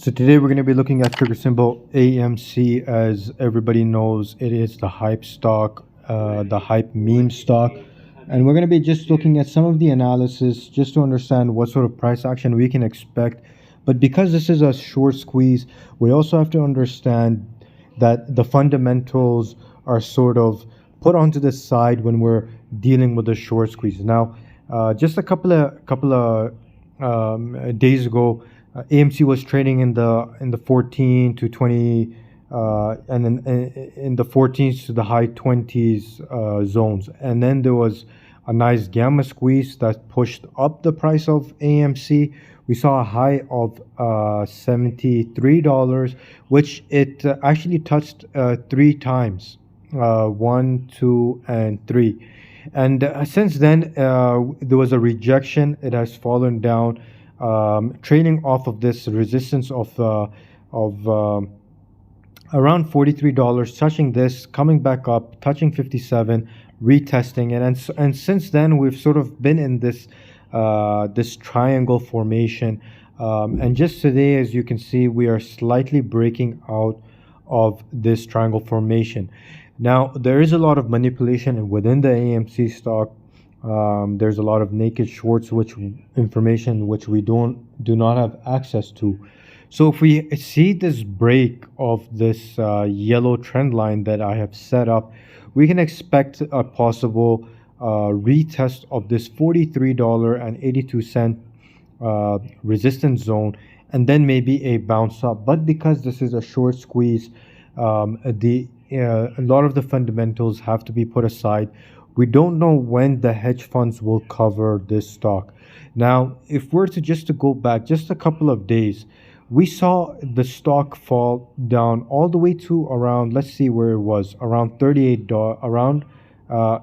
So today we're going to be looking at ticker symbol AMC. As everybody knows, it is the hype stock, the hype meme stock. And we're going to be just looking at some of the analysis just to understand what sort of price action we can expect. But because this is a short squeeze, we also have to understand that the fundamentals are sort of put onto the side when we're dealing with the short squeeze. Now, just a couple of days ago, AMC was trading in the 14 to 20, and then in the 14s to the high 20s zones, and then there was a nice gamma squeeze that pushed up the price of AMC. We saw a high of $73, which it actually touched three times, one, two, and three. And since then, there was a rejection. It has fallen down, trading off of this resistance of around $43, touching this, coming back up, touching 57, retesting it, and since then we've sort of been in this triangle formation. And just today, as you can see, we are slightly breaking out of this triangle formation. Now, there is a lot of manipulation within the AMC stock. There's a lot of naked shorts, which information which we do not have access to. So if we see this break of this yellow trend line that I have set up, we can expect a possible retest of this $43.82 resistance zone, and then maybe a bounce up. But because this is a short squeeze, a lot of the fundamentals have to be put aside. We don't know when the hedge funds will cover this stock. Now, if we're to go back just a couple of days, we saw the stock fall down all the way to around, let's see where it was, around $38, around,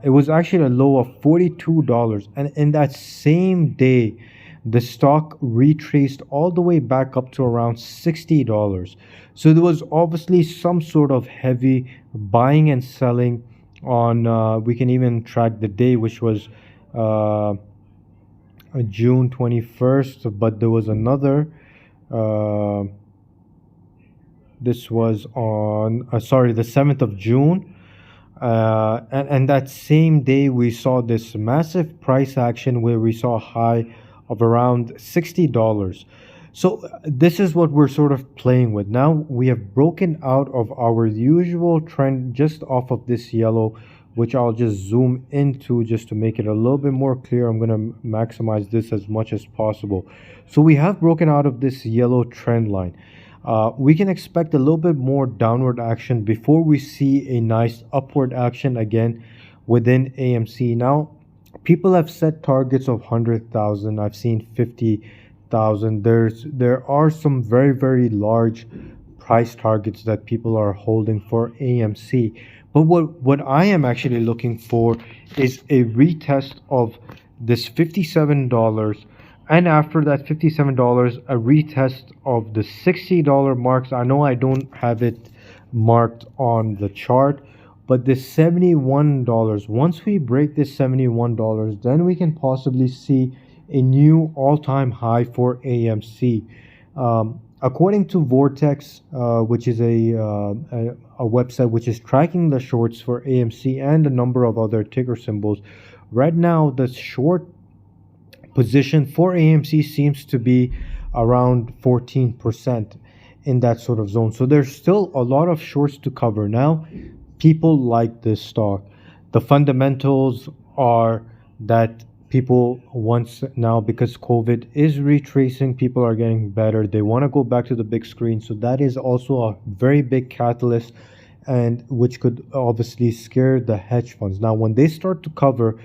it was actually a low of $42. And in that same day, the stock retraced all the way back up to around $60. So there was obviously some sort of heavy buying and selling on, we can even track the day, which was June 21st, but there was another, this was on, the 7th of June. And that same day, we saw this massive price action where we saw a high of around $60. So this is what we're sort of playing with. Now we have broken out of our usual trend just off of this yellow, which I'll just zoom into just to make it a little bit more clear. I'm going to maximize this as much as possible. So we have broken out of this yellow trend line. We can expect a little bit more downward action before we see a nice upward action again within AMC. Now, people have set targets of 100,000. I've seen 50,000. There are some very, very large price targets that people are holding for AMC. But what I am actually looking for is a retest of this $57, and after that $57, a retest of the $60 marks. I know I don't have it marked on the chart, but this $71, once we break this $71, then we can possibly see a new all-time high for AMC. According to Vortex, which is a website which is tracking the shorts for AMC and a number of other ticker symbols, right now the short position for AMC seems to be around 14% in that sort of zone. So there's still a lot of shorts to cover. Now, people like this stock. The fundamentals are that people once now, because COVID is retracing, people are getting better. They want to go back to the big screen. So that is also a very big catalyst, and which could obviously scare the hedge funds. Now, when they start to cover,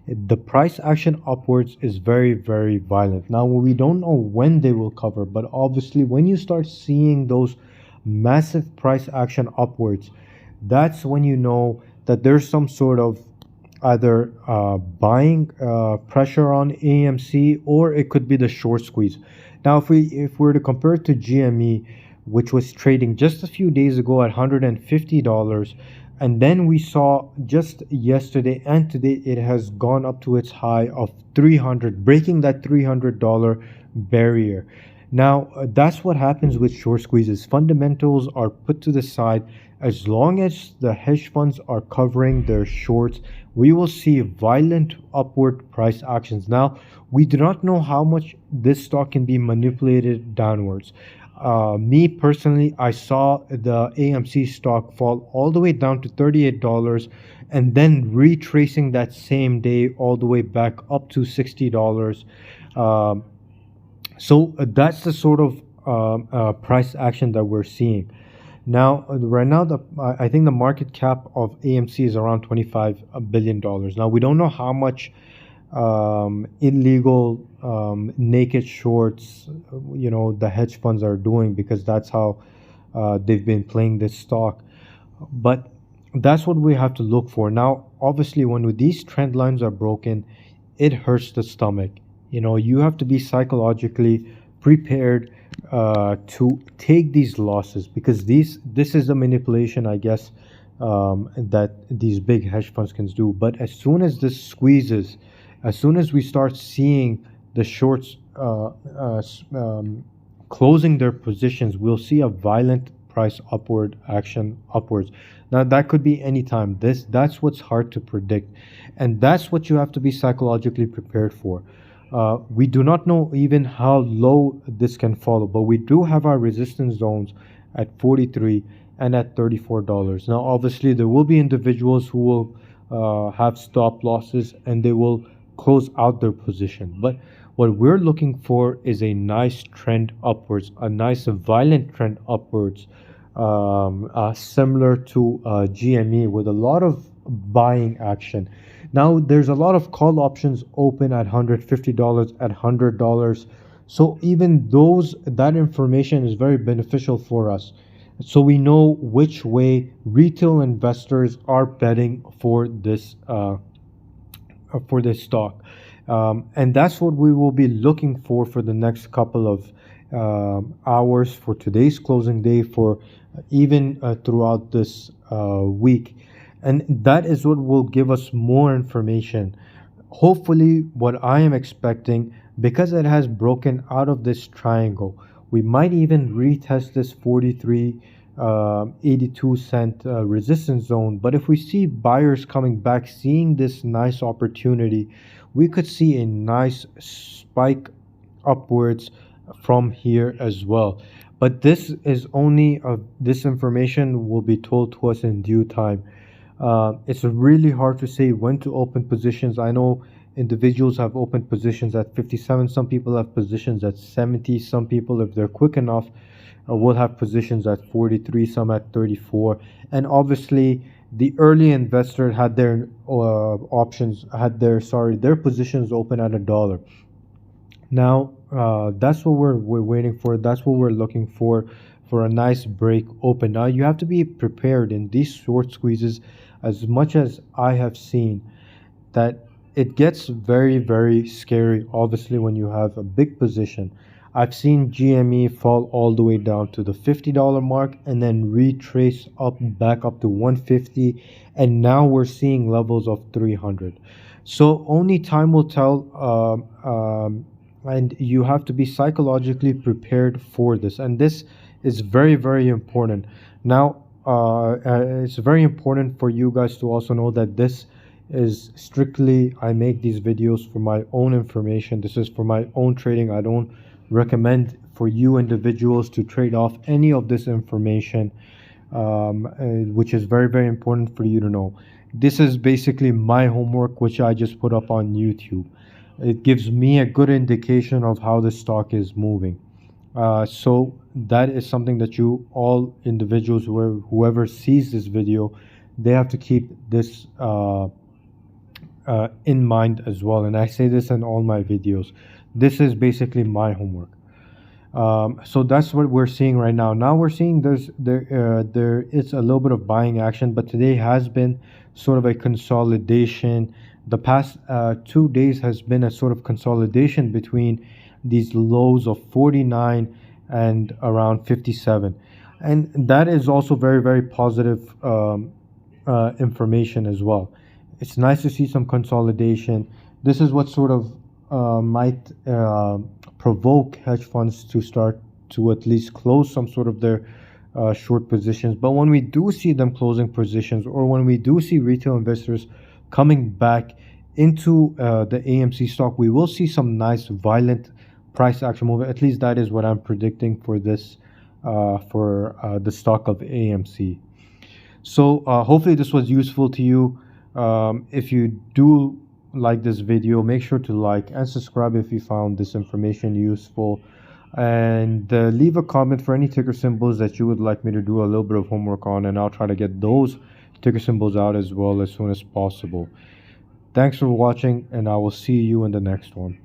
the price action upwards is very, very violent. Now, we don't know when they will cover, but obviously when you start seeing those massive price action upwards, that's when you know that there's some sort of either buying pressure on AMC, or it could be the short squeeze. Now, if we're to compare it to GME, which was trading just a few days ago at $150, and then we saw just yesterday and today it has gone up to its high of $300, breaking that $300 barrier. Now, that's what happens with short squeezes. Fundamentals are put to the side. As long as the hedge funds are covering their shorts, we will see violent upward price actions. Now, we do not know how much this stock can be manipulated downwards. Me personally, I saw the AMC stock fall all the way down to $38 and then retracing that same day all the way back up to $60. Um, so that's the sort of price action that we're seeing. Now, right now, I think the market cap of AMC is around $25 billion. Now, we don't know how much illegal naked shorts, the hedge funds are doing because that's how they've been playing this stock. But that's what we have to look for. Now, obviously, when these trend lines are broken, it hurts the stomach. You have to be psychologically prepared to take these losses because this is the manipulation, I guess, that these big hedge funds can do. But as soon as this squeezes, as soon as we start seeing the shorts closing their positions, we'll see a violent price upward action upwards. Now that could be any time. That's what's hard to predict, and that's what you have to be psychologically prepared for. We do not know even how low this can fall, but we do have our resistance zones at 43 and at $34. Now, obviously, there will be individuals who will have stop losses and they will close out their position. But what we're looking for is a nice trend upwards, a nice violent trend upwards, similar to GME with a lot of buying action. Now, there's a lot of call options open at $150, at $100. So even that information is very beneficial for us. So we know which way retail investors are betting for this stock. And that's what we will be looking for the next couple of hours, for today's closing day, for even throughout this week. And that is what will give us more information. Hopefully, what I am expecting, because it has broken out of this triangle, we might even retest this 43.82 cent resistance zone. But if we see buyers coming back, seeing this nice opportunity, we could see a nice spike upwards from here as well. But this is only this information will be told to us in due time. It's really hard to say when to open positions. I know individuals have opened positions at 57. Some people have positions at 70. Some people, if they're quick enough, will have positions at 43, some at 34. And obviously, the early investor had their their positions open at $1. Now, that's what we're waiting for. That's what we're looking for a nice break open. Now, you have to be prepared in these short squeezes. As much as I have seen that it gets very, very scary, obviously, when you have a big position. I've seen GME fall all the way down to the $50 mark and then retrace back up to 150, and now we're seeing levels of 300. So only time will tell, and you have to be psychologically prepared for this. And this is very, very important. Now, it's very important for you guys to also know that this is strictly, I make these videos for my own information. This is for my own trading. I don't recommend for you individuals to trade off any of this information, which is very, very important for you to know. This is basically my homework, which I just put up on YouTube. It gives me a good indication of how the stock is moving. So that is something that you all individuals, whoever sees this video, they have to keep this in mind as well. And I say this in all my videos. This is basically my homework. So that's what we're seeing right now. Now we're seeing there is a little bit of buying action, but today has been sort of a consolidation. The past 2 days has been a sort of consolidation between these lows of 49 and around 57, and that is also very, very positive information as well. It's nice to see some consolidation. This is what sort of might provoke hedge funds to start to at least close some sort of their short positions. But when we do see them closing positions, or when we do see retail investors coming back into the AMC stock, we will see some nice violent price action movement. At least that is what I'm predicting for this, for the stock of AMC. So hopefully this was useful to you. If you do like this video, make sure to like and subscribe if you found this information useful. And leave a comment for any ticker symbols that you would like me to do a little bit of homework on, and I'll try to get those ticker symbols out as well as soon as possible. Thanks for watching, and I will see you in the next one.